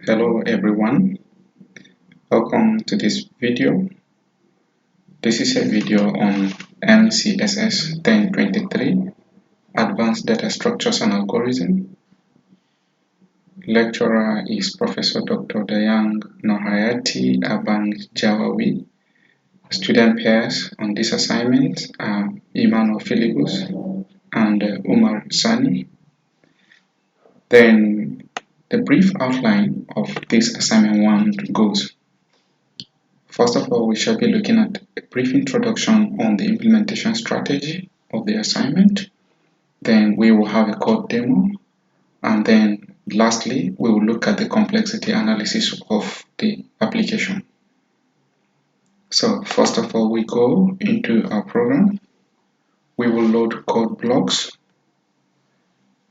Hello everyone, welcome to this video. This is a video on MCSS1023 Advanced Data Structures and Algorithm. Lecturer is Professor Dr. Dayang Nohayati Abang Jawawi. Student pairs on this assignment are Emmanuel Philibus and Umar Sani. Then the brief outline of this assignment 1 goes. First of all, we shall be looking at a brief introduction on the implementation strategy of the assignment. Then we will have a code demo. And then lastly, we will look at the complexity analysis of the application. So first of all, we go into our program. We will load code blocks.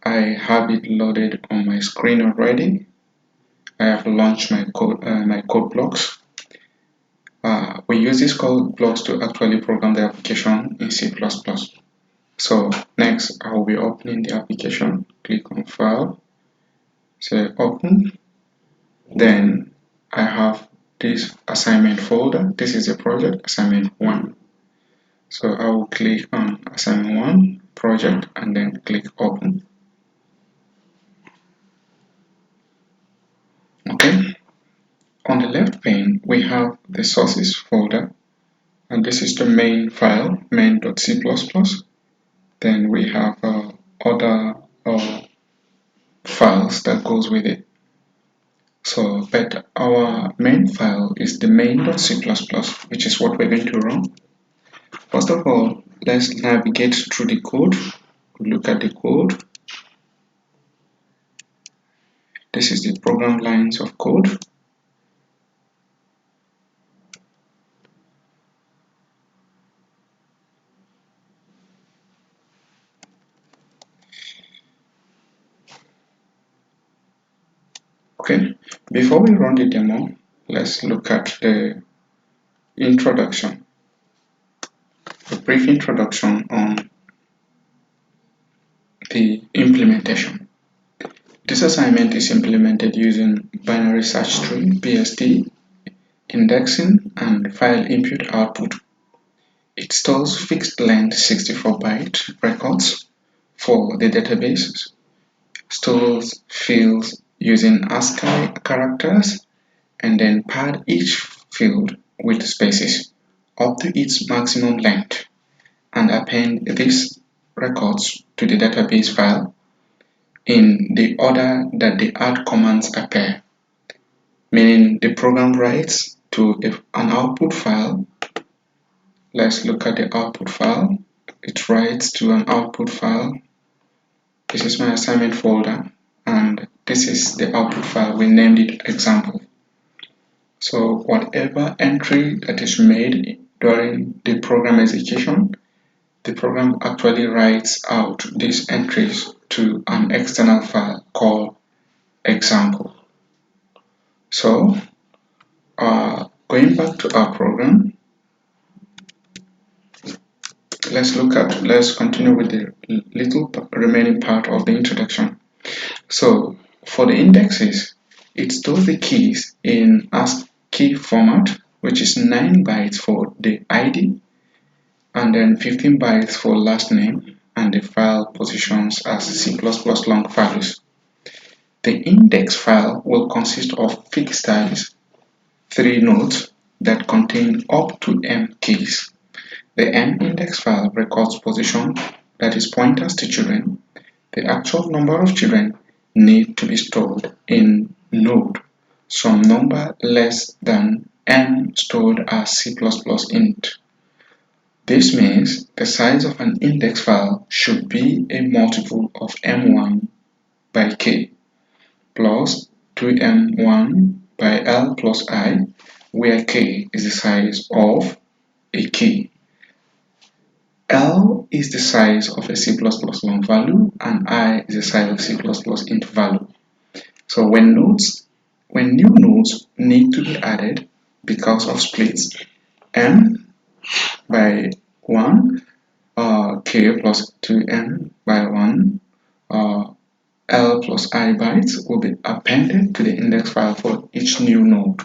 I have it loaded on my screen already. I have launched my code blocks. We use these code blocks to actually program the application in C++. So next, I will be opening the application. Click on File, say Open. Then I have this assignment folder. This is the project, Assignment 1. So I will click on Assignment 1, Project, and then click Open. Okay. On the left pane, we have the sources folder, and this is the main file, main.c++. Then we have other files that goes with it. So, but our main file is the main.c++, which is what we're going to run. First of all, let's navigate through the code. Look at the code. This is the program lines of code. Okay, before we run the demo, let's look at the introduction, a brief introduction on the implementation. This assignment is implemented using binary search tree, BST, indexing, and file input-output. It stores fixed length 64-byte records for the database, stores fields using ASCII characters, and then pad each field with spaces up to its maximum length, and append these records to the database file in the order that the add commands appear, meaning the program writes to an output file. Let's look at the output file. It writes to an output file. This is my assignment folder, and this is the output file. We named it example. So whatever entry that is made during the program execution, the program actually writes out these entries to an external file called example. So going back to our program, let's continue with the little remaining part of the introduction. So for the indexes, it stores the keys in ASCII format, which is 9 bytes for the ID and then 15 bytes for last name, and the file positions as C++ long values. The index file will consist of fixed styles, 3 nodes that contain up to m keys. The m index file records position, that is pointers to children. The actual number of children need to be stored in node, some number less than m stored as C++ int. This means the size of an index file should be a multiple of m1 by k plus 2m1 by l plus I, where k is the size of a key. L is the size of a C++ long value, and I is the size of C++ int value. So when new nodes need to be added because of splits, m by 1, k plus 2m by 1, L plus I bytes will be appended to the index file for each new node.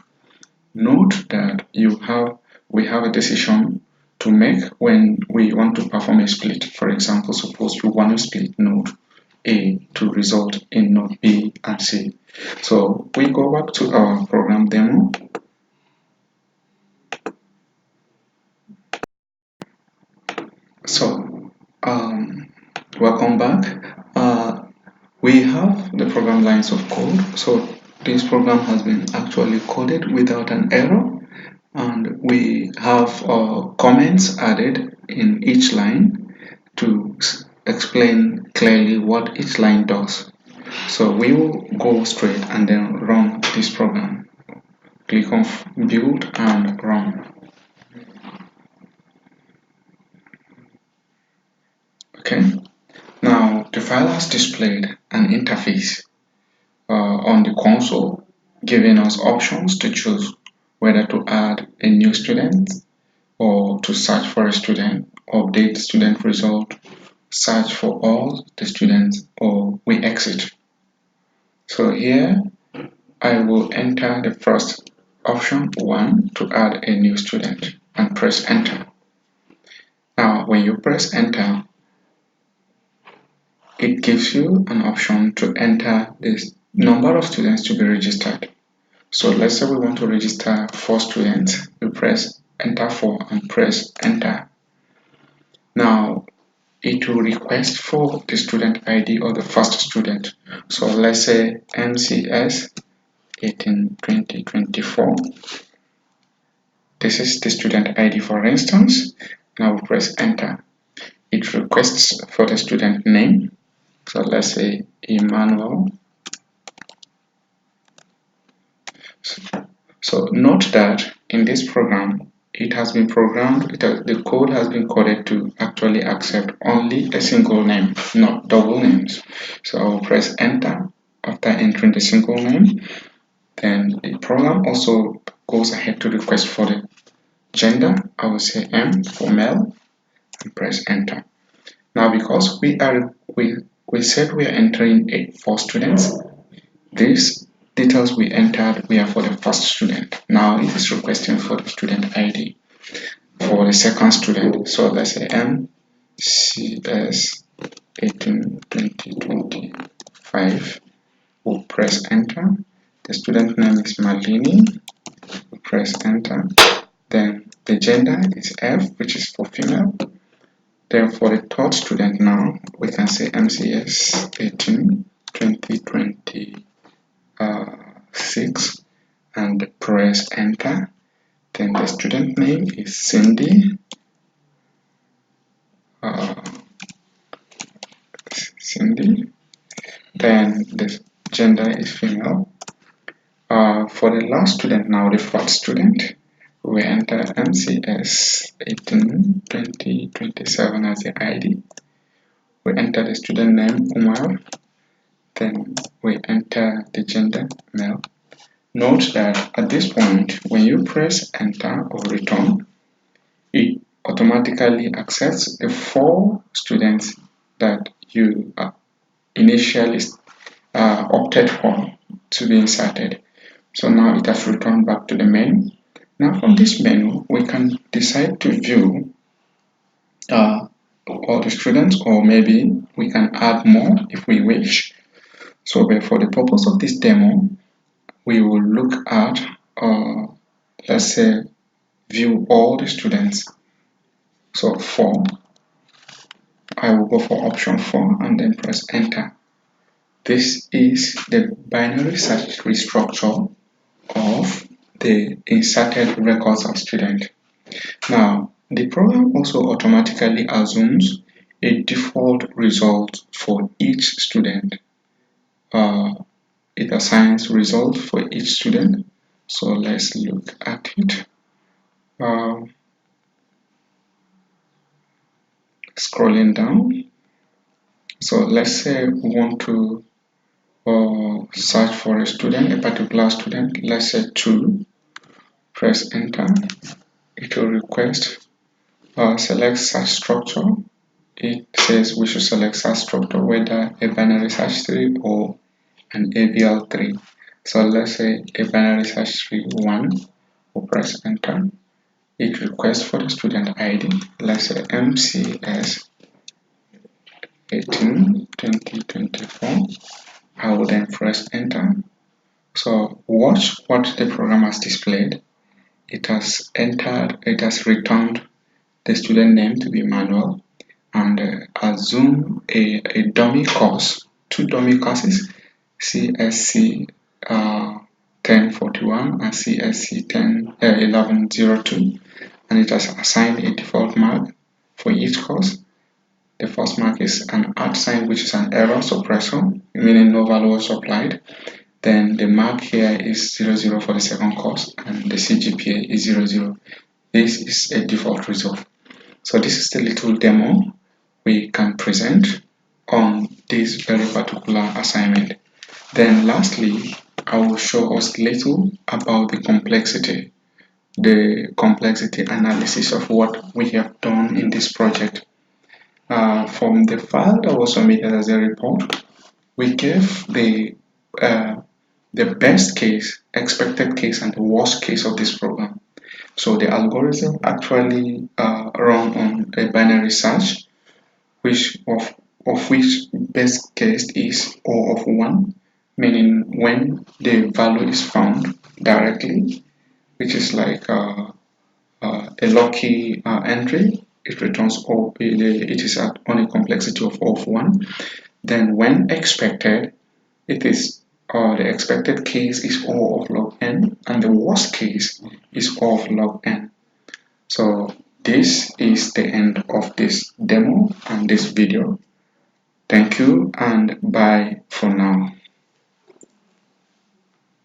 Note that we have a decision to make when we want to perform a split. For example, suppose you want to split node A to result in node B and C. So we go back to our program demo. So welcome back. We have the program lines of code. So this program has been actually coded without an error, and we have comments added in each line to explain clearly what each line does. So we will go straight and then run this program. Click on build and run. Okay, now the file has displayed an interface on the console, giving us options to choose whether to add a new student or to search for a student, update student result, search for all the students, or we exit. So here I will enter the first option 1 to add a new student and press enter. Now when you press enter, it gives you an option to enter the number of students to be registered. So let's say we want to register 4 students. We press enter 4 and press enter. Now it will request for the student ID of the first student. So let's say MCSS1023. This is the student ID, for instance. Now we press enter. It requests for the student name. So let's say Emmanuel. So note that in this program, it has been programmed, the code has been coded to actually accept only a single name, not double names. So I will press enter after entering the single name. Then the program also goes ahead to request for the gender. I will say M for male and press enter. Now because we said we are entering 4 students, these details we entered were for the first student. Now it is requesting for the student ID for the second student. So let's say MCS182025. We'll press enter. The student name is Malini. We'll press enter. Then the gender is F, which is for female. Then for the third student now, we can say MCS182026 and press enter. Then the student name is Cindy. Then the gender is female. For the last student now, the fourth student, we enter MCS182027 as the ID. We enter the student name Umar. Then we enter the gender male. Note that at this point, when you press enter or return, it automatically accepts the 4 students that you initially opted for to be inserted. So now it has returned back to the menu. Now from this menu, we can decide to view all the students, or maybe we can add more if we wish. So but for the purpose of this demo, we will look at, let's say, view all the students. So 4, I will go for option 4 and then press enter. This is the binary search tree structure of the inserted records of student. Now, the program also automatically assumes a default result for each student. It assigns result for each student. So let's look at it. Scrolling down. So let's say we want to search for a student, a particular student, let's say 2. Press enter. It will request select search structure. it says we should select such structure, whether a binary search tree or an ABL tree. So let's say a binary search tree 1, we'll press enter. It requests for the student ID, let's say MCSS1023. I will then press enter. So watch what the program has displayed. It has returned the student name to be Manuel, and assume a dummy course, two dummy courses, CSC 1041 and CSC 1102, and it has assigned a default mark for each course. The first mark is an @ sign, which is an error suppressor, meaning no value was supplied. Then the mark here is 00 for the second course, and the CGPA is 00. This is a default result. So this is the little demo we can present on this very particular assignment. Then lastly, I will show us little about the complexity analysis of what we have done in this project. From the file that was submitted as a report, we gave the best case, expected case, and the worst case of this program. So the algorithm actually run on a binary search, which best case is O of 1, meaning when the value is found directly, which is like a lucky entry, it returns O. It is on a complexity of O of 1. Then when expected, it is the expected case is O of log n, and the worst case is O of log n. So this is the end of this demo and this video. Thank you and bye for now.